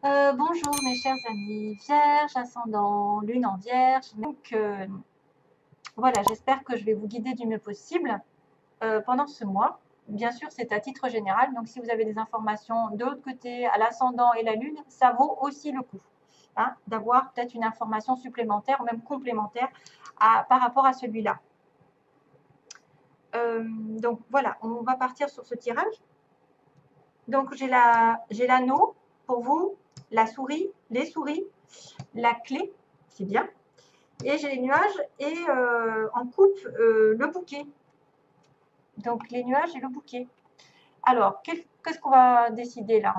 Bonjour mes chers amis, Vierge, ascendant, lune en Vierge. Donc voilà, j'espère que je vais vous guider du mieux possible pendant ce mois. Bien sûr, c'est à titre général, donc si vous avez des informations de l'autre côté, à l'ascendant et la lune, ça vaut aussi le coup hein, d'avoir peut-être une information supplémentaire ou même complémentaire par rapport à celui-là. Donc voilà, on va partir sur ce tirage. Donc j'ai l'anneau pour vous, la souris, les souris, la clé, c'est bien. Et j'ai les nuages et en coupe le bouquet. Donc les nuages et le bouquet. Alors, qu'est-ce qu'on va décider là?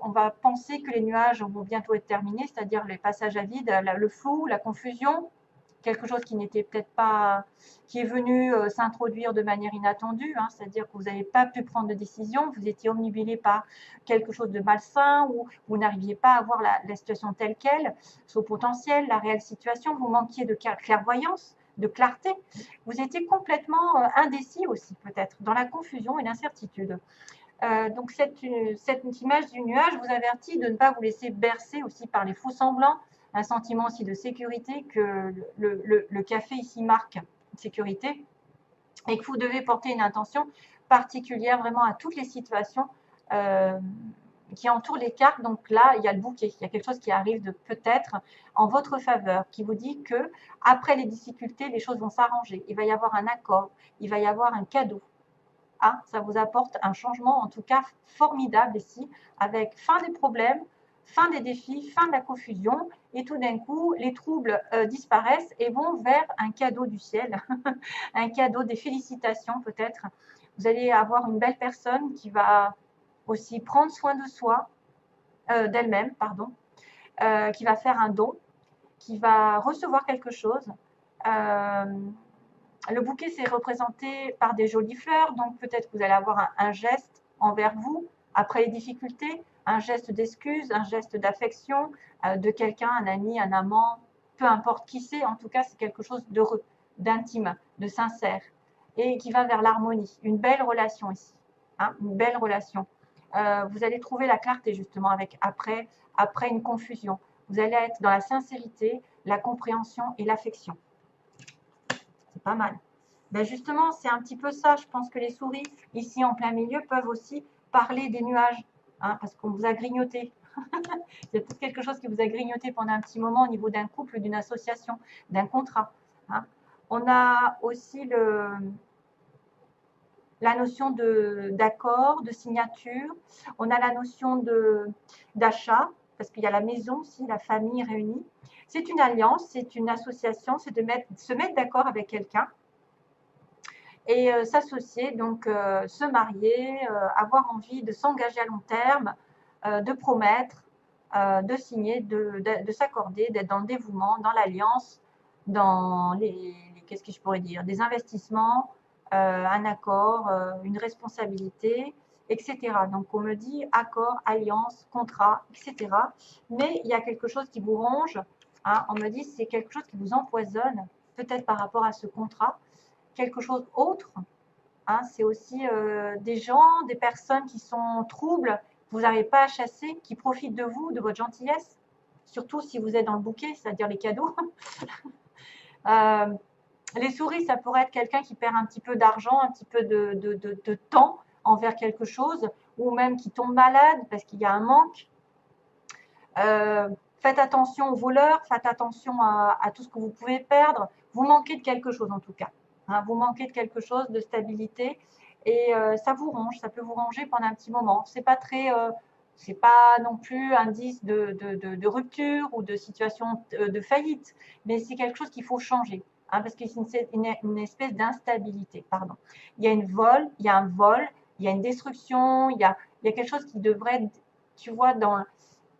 On va penser que les nuages vont bientôt être terminés, c'est-à-dire les passages à vide, le flou, la confusion, quelque chose qui n'était peut-être pas, qui est venu s'introduire de manière inattendue, hein, c'est-à-dire que vous n'avez pas pu prendre de décision, vous étiez omnibulé par quelque chose de malsain ou vous n'arriviez pas à voir la situation telle qu'elle, son potentiel, la réelle situation, vous manquiez de clairvoyance, de clarté, vous étiez complètement indécis aussi peut-être, dans la confusion et l'incertitude. Donc cette image du nuage vous avertit de ne pas vous laisser bercer aussi par les faux semblants, un sentiment aussi de sécurité que le café ici marque sécurité et que vous devez porter une intention particulière vraiment à toutes les situations qui entourent les cartes. Donc là, il y a le bouquet, il y a quelque chose qui arrive de peut-être en votre faveur, qui vous dit que après les difficultés, les choses vont s'arranger. Il va y avoir un accord, il va y avoir un cadeau. Ah, ça vous apporte un changement en tout cas formidable ici, avec fin des problèmes, fin des défis, fin de la confusion, et tout d'un coup, les troubles disparaissent et vont vers un cadeau du ciel, un cadeau, des félicitations peut-être. Vous allez avoir une belle personne qui va aussi prendre soin de soi, d'elle-même, pardon, qui va faire un don, qui va recevoir quelque chose. Le bouquet, c'est représenté par des jolies fleurs, donc peut-être que vous allez avoir un geste envers vous après les difficultés, un geste d'excuse, un geste d'affection de quelqu'un, un ami, un amant, peu importe qui c'est, en tout cas, c'est quelque chose d'heureux, d'intime, de sincère et qui va vers l'harmonie. Une belle relation ici, hein, une belle relation. Vous allez trouver la clarté justement après une confusion. Vous allez être dans la sincérité, la compréhension et l'affection. C'est pas mal. Ben justement, c'est un petit peu ça. Je pense que les souris, ici en plein milieu, peuvent aussi parler des nuages, hein, parce qu'on vous a grignoté. C'est peut-être quelque chose qui vous a grignoté pendant un petit moment au niveau d'un couple, d'une association, d'un contrat. Hein. On a aussi la notion d'accord, de signature. On a la notion d'achat, parce qu'il y a la maison aussi, la famille réunie. C'est une alliance, c'est une association, c'est de se mettre d'accord avec quelqu'un et s'associer, donc se marier, avoir envie de s'engager à long terme, de promettre, de signer, de s'accorder, d'être dans le dévouement, dans l'alliance, dans qu'est-ce que je pourrais dire, des investissements, un accord, une responsabilité, etc. Donc on me dit accord, alliance, contrat, etc. Mais il y a quelque chose qui vous ronge, hein, on me dit c'est quelque chose qui vous empoisonne, peut-être par rapport à ce contrat, quelque chose autre, hein, c'est aussi des gens, des personnes qui sont troubles, que vous n'arrivez pas à chasser, qui profitent de vous, de votre gentillesse, surtout si vous êtes dans le bouquet, c'est-à-dire les cadeaux. Les souris, ça pourrait être quelqu'un qui perd un petit peu d'argent, un petit peu de temps envers quelque chose, ou même qui tombe malade parce qu'il y a un manque. Faites attention aux voleurs, faites attention à tout ce que vous pouvez perdre. Vous manquez de quelque chose en tout cas. Hein, vous manquez de quelque chose, de stabilité, et ça vous ronge, ça peut vous ronger pendant un petit moment. C'est pas non plus indice de rupture ou de situation de faillite, mais c'est quelque chose qu'il faut changer, hein, parce que c'est une espèce d'instabilité. Pardon. Il y a il y a un vol, il y a une destruction, il y a quelque chose qui devrait, tu vois, dans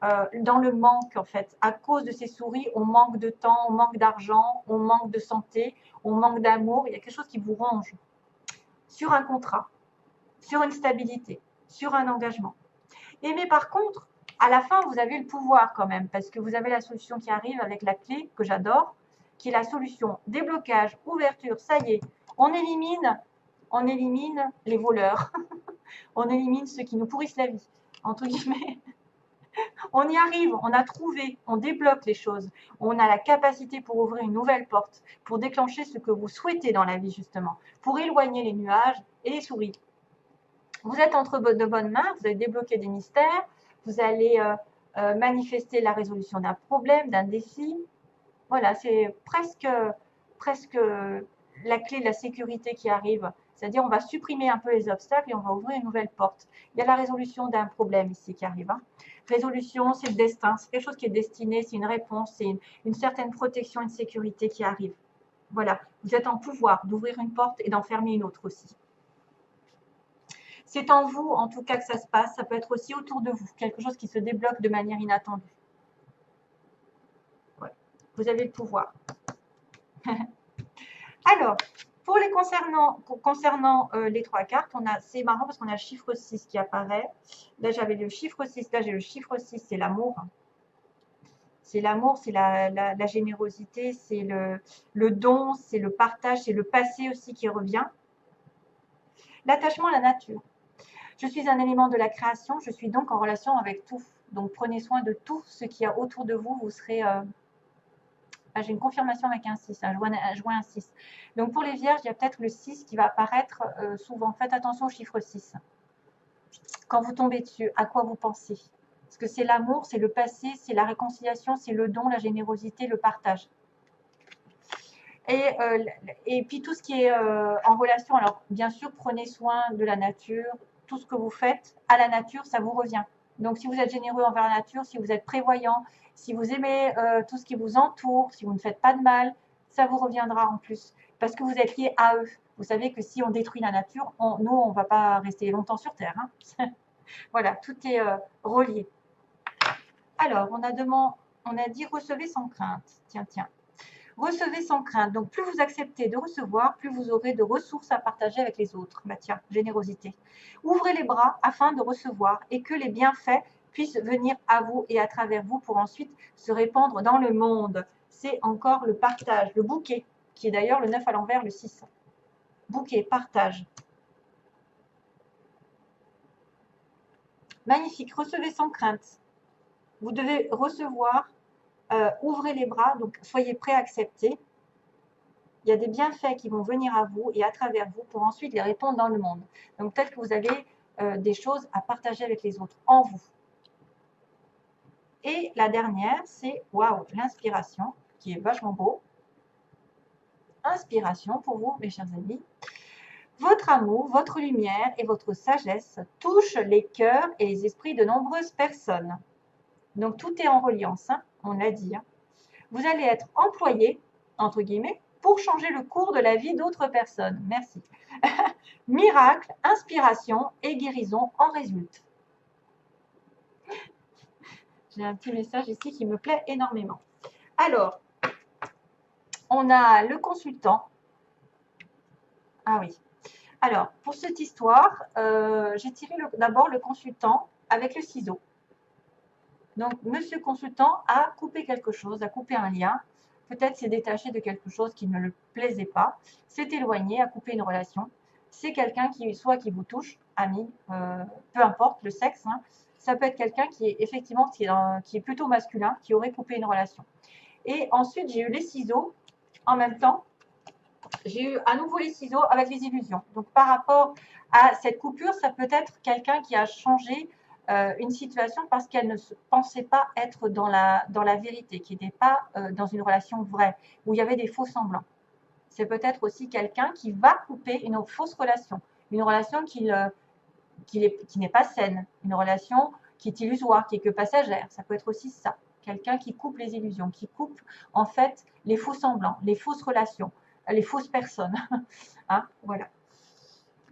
le manque en fait. À cause de ces souris, on manque de temps, on manque d'argent, on manque de santé, on manque d'amour. Il y a quelque chose qui vous ronge sur un contrat, sur une stabilité, sur un engagement. Et mais par contre, à la fin, vous avez le pouvoir quand même, parce que vous avez la solution qui arrive avec la clé que j'adore, qui est la solution déblocage, ouverture. Ça y est, on élimine les voleurs, on élimine ceux qui nous pourrissent la vie, entre guillemets. On y arrive, on a trouvé, on débloque les choses. On a la capacité pour ouvrir une nouvelle porte, pour déclencher ce que vous souhaitez dans la vie, justement, pour éloigner les nuages et les souris. Vous êtes entre de bonnes mains, vous allez débloquer des mystères, vous allez manifester la résolution d'un problème, d'un défi. Voilà, c'est presque la clé de la sécurité qui arrive. C'est-à-dire, on va supprimer un peu les obstacles et on va ouvrir une nouvelle porte. Il y a la résolution d'un problème ici qui arrive. Hein. Résolution, c'est le destin, c'est quelque chose qui est destiné, c'est une réponse, c'est une certaine protection, une sécurité qui arrive. Voilà, vous êtes en pouvoir d'ouvrir une porte et d'en fermer une autre aussi. C'est en vous, en tout cas, que ça se passe. Ça peut être aussi autour de vous, quelque chose qui se débloque de manière inattendue. Ouais. Vous avez le pouvoir. Alors, pour les concernant les trois cartes, c'est marrant parce qu'on a le chiffre 6 qui apparaît. Là, j'avais le chiffre 6, là, j'ai le chiffre 6, c'est l'amour. C'est l'amour, c'est la générosité, c'est le don, c'est le partage, c'est le passé aussi qui revient. L'attachement à la nature. Je suis un élément de la création, je suis donc en relation avec tout. Donc, prenez soin de tout ce qu'il y a autour de vous. Vous serez... j'ai une confirmation avec un 6, je vois un 6. Donc, pour les vierges, il y a peut-être le 6 qui va apparaître souvent. Faites attention au chiffre 6. Quand vous tombez dessus, à quoi vous pensez? Parce que c'est l'amour, c'est le passé, c'est la réconciliation, c'est le don, la générosité, le partage. Et puis tout ce qui est en relation, alors bien sûr, prenez soin de la nature. Tout ce que vous faites à la nature, ça vous revient. Donc si vous êtes généreux envers la nature, si vous êtes prévoyant, si vous aimez tout ce qui vous entoure, si vous ne faites pas de mal, ça vous reviendra en plus. Parce que vous êtes lié à eux. Vous savez que si on détruit la nature, nous, on ne va pas rester longtemps sur Terre. Hein. Voilà, tout est relié. Alors, on a dit recevez sans crainte. Tiens, tiens. Recevez sans crainte. Donc, plus vous acceptez de recevoir, plus vous aurez de ressources à partager avec les autres. Bah tiens, générosité. Ouvrez les bras afin de recevoir et que les bienfaits puissent venir à vous et à travers vous pour ensuite se répandre dans le monde. C'est encore le partage, le bouquet, qui est d'ailleurs le 9 à l'envers, le 6. Bouquet, partage. Magnifique. Recevez sans crainte. Vous devez recevoir. Ouvrez les bras, donc soyez prêts à accepter. Il y a des bienfaits qui vont venir à vous et à travers vous pour ensuite les répandre dans le monde. Donc peut-être que vous avez des choses à partager avec les autres en vous. Et la dernière, c'est waouh, l'inspiration, qui est vachement beau. Inspiration pour vous, mes chers amis. Votre amour, votre lumière et votre sagesse touchent les cœurs et les esprits de nombreuses personnes. Donc tout est en reliance, hein, on l'a dit. Hein. Vous allez être employé, entre guillemets, pour changer le cours de la vie d'autres personnes. Merci. Miracle, inspiration et guérison en résultent. J'ai un petit message ici qui me plaît énormément. Alors, on a le consultant. Ah oui. Alors, pour cette histoire, j'ai tiré d'abord le consultant avec le ciseau. Donc, monsieur consultant a coupé quelque chose, a coupé un lien. Peut-être s'est détaché de quelque chose qui ne le plaisait pas, s'est éloigné, a coupé une relation. C'est quelqu'un qui vous touche, ami, peu importe le sexe. Hein. Ça peut être quelqu'un qui est effectivement qui est plutôt masculin, qui aurait coupé une relation. Et ensuite, j'ai eu les ciseaux en même temps. J'ai eu à nouveau les ciseaux avec les illusions. Donc, par rapport à cette coupure, ça peut être quelqu'un qui a changé une situation parce qu'elle ne se pensait pas être dans la vérité, qui n'était pas dans une relation vraie, où il y avait des faux semblants. C'est peut-être aussi quelqu'un qui va couper une fausse relation, une relation qui n'est pas saine, une relation qui est illusoire, qui est que passagère. Ça peut être aussi ça. Quelqu'un qui coupe les illusions, qui coupe en fait les faux semblants, les fausses relations, les fausses personnes. Hein, voilà.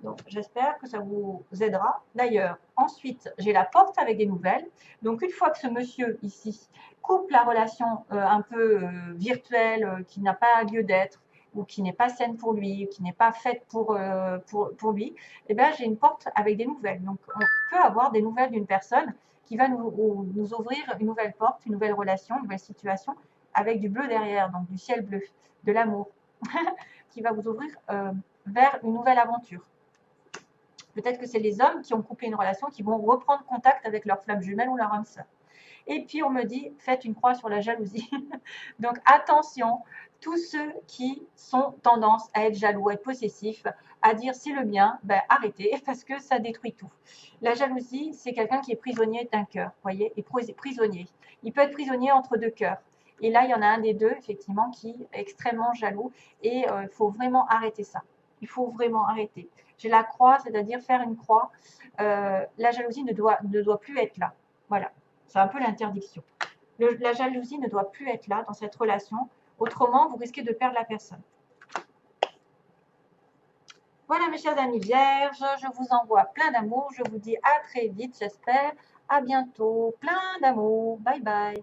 Donc, j'espère que ça vous aidera. D'ailleurs, ensuite, j'ai la porte avec des nouvelles. Donc, une fois que ce monsieur ici coupe la relation un peu virtuelle, qui n'a pas lieu d'être, ou qui n'est pas saine pour lui, qui n'est pas faite pour lui, eh bien, j'ai une porte avec des nouvelles. Donc, on peut avoir des nouvelles d'une personne qui va nous ouvrir une nouvelle porte, une nouvelle relation, une nouvelle situation, avec du bleu derrière, donc du ciel bleu, de l'amour, qui va vous ouvrir vers une nouvelle aventure. Peut-être que c'est les hommes qui ont coupé une relation qui vont reprendre contact avec leur flamme jumelle ou leur âme sœur. Et puis, on me dit, faites une croix sur la jalousie. Donc, attention, tous ceux qui sont tendance à être jaloux, à être possessifs, à dire c'est le mien, ben, arrêtez parce que ça détruit tout. La jalousie, c'est quelqu'un qui est prisonnier d'un cœur, voyez, et prisonnier. Il peut être prisonnier entre deux cœurs. Et là, il y en a un des deux, effectivement, qui est extrêmement jaloux. Et il faut vraiment arrêter ça. Il faut vraiment arrêter. J'ai la croix, c'est-à-dire faire une croix. La jalousie ne doit plus être là. Voilà, c'est un peu l'interdiction. La jalousie ne doit plus être là dans cette relation. Autrement, vous risquez de perdre la personne. Voilà mes chers amis vierges, je vous envoie plein d'amour. Je vous dis à très vite, j'espère. À bientôt. Plein d'amour. Bye bye.